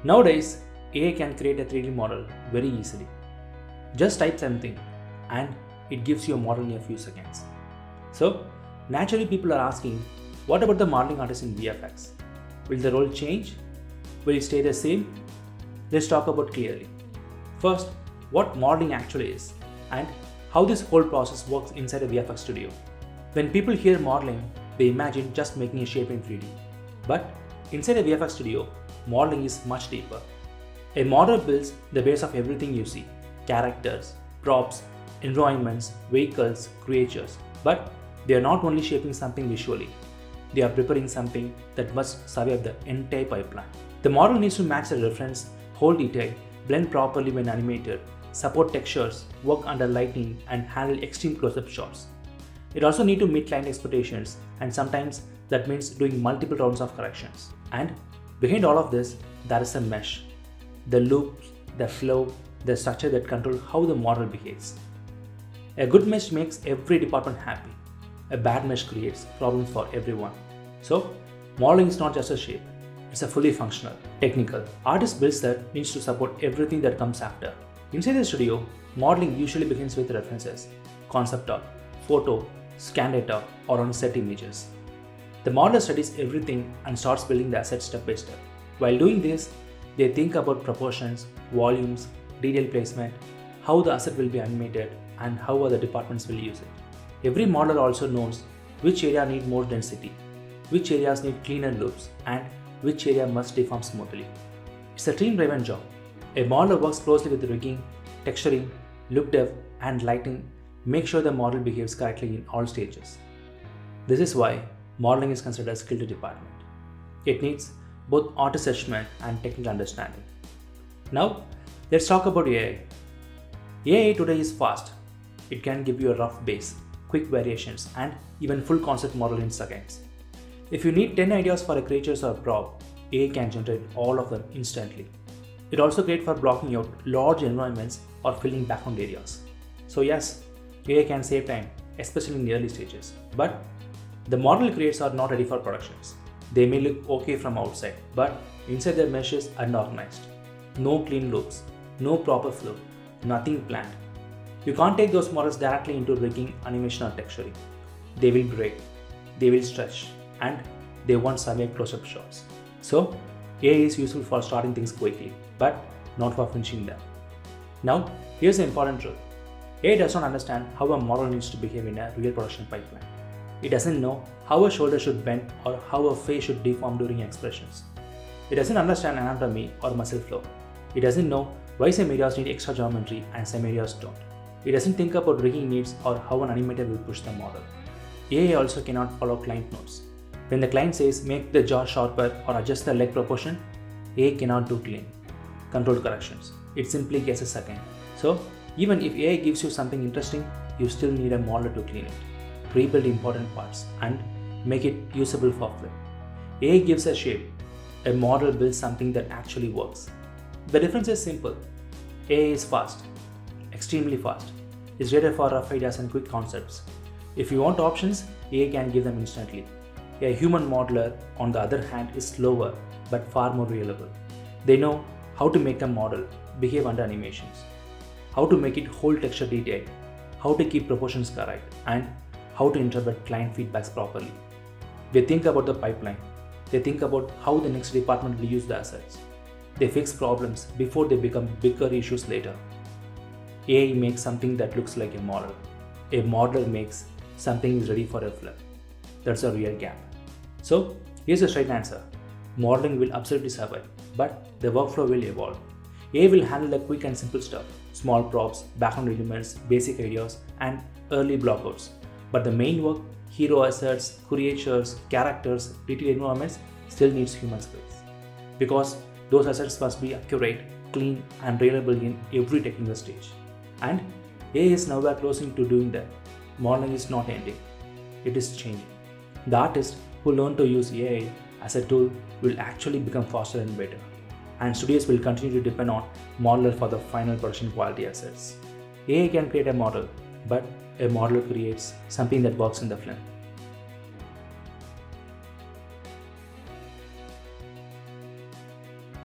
Nowadays, AI can create a 3D model very easily. Just type something and it gives you a model in a few seconds. So, naturally people are asking, what about the modeling artist in VFX? Will the role change? Will it stay the same? Let's talk about clearly. First, what modeling actually is and how this whole process works inside a VFX studio. When people hear modeling, they imagine just making a shape in 3D. But inside a VFX studio, modeling is much deeper. A model builds the base of everything you see: characters, props, environments, vehicles, creatures. But they are not only shaping something visually, they are preparing something that must survive the entire pipeline. The model needs to match the reference, hold detail, blend properly when animated, support textures, work under lighting, and handle extreme close-up shots. It also needs to meet client expectations, and sometimes that means doing multiple rounds of corrections. And behind all of this, there is a mesh. The loops, the flow, the structure that control how the model behaves. A good mesh makes every department happy. A bad mesh creates problems for everyone. So, modeling is not just a shape, it's a fully functional, technical. Artist builds that needs to support everything that comes after. Inside the studio, modeling usually begins with references, concept art, photo, scan data, or on set images. The modeler studies everything and starts building the asset step by step. While doing this, they think about proportions, volumes, detail placement, how the asset will be animated, and how other departments will use it. Every modeler also knows which area needs more density, which areas need cleaner loops, and which area must deform smoothly. It's a team-driven job. A modeler works closely with rigging, texturing, look depth, and lighting, make sure the model behaves correctly in all stages. This is why modeling is considered a skilled department. It needs both artist judgment and technical understanding. Now, let's talk about AI. AI today is fast. It can give you a rough base, quick variations, and even full concept model in seconds. If you need 10 ideas for a creature or a prop, AI can generate all of them instantly. It also great for blocking out large environments or filling background areas. So yes, AI can save time, especially in the early stages. But the model creates are not ready for productions. They may look okay from outside, but inside their mesh is unorganized. No clean loops, no proper flow, nothing planned. You can't take those models directly into rigging, animation, or texturing. They will break, they will stretch, and they won't survive close-up shots. So, AI is useful for starting things quickly, but not for finishing them. Now, here's the important truth. AI does not understand how a model needs to behave in a real production pipeline. It doesn't know how a shoulder should bend or how a face should deform during expressions. It doesn't understand anatomy or muscle flow. It doesn't know why some areas need extra geometry and some areas don't. It doesn't think about rigging needs or how an animator will push the model. AI also cannot follow client notes. When the client says make the jaw sharper or adjust the leg proportion, AI cannot do clean, controlled corrections. It simply guesses second. So, even if AI gives you something interesting, you still need a model to clean it, rebuild important parts, and make it usable for film. AI gives a shape. A model builds something that actually works. The difference is simple. AI is fast, extremely fast. It's rated for rough ideas and quick concepts. If you want options, AI can give them instantly. A human modeler, on the other hand, is slower but far more reliable. They know how to make a model behave under animations, how to make it hold texture detailed, how to keep proportions correct, and how to interpret client feedbacks properly. They think about the pipeline. They think about how the next department will use the assets. They fix problems before they become bigger issues later. AI makes something that looks like a model. A model makes something is ready for a flip. That's a real gap. So, here's a straight answer. Modeling will absolutely survive, but the workflow will evolve. AI will handle the quick and simple stuff, small props, background elements, basic ideas, and early blockouts. But the main work, hero assets, creatures, characters, detailed environments, still needs human skills. Because those assets must be accurate, clean, and reliable in every technical stage. And AI is nowhere close to doing that. Modeling is not ending, it is changing. The artists who learn to use AI as a tool will actually become faster and better. And studios will continue to depend on modeler for the final production quality assets. AI can create a model, but a model creates something that works in the film.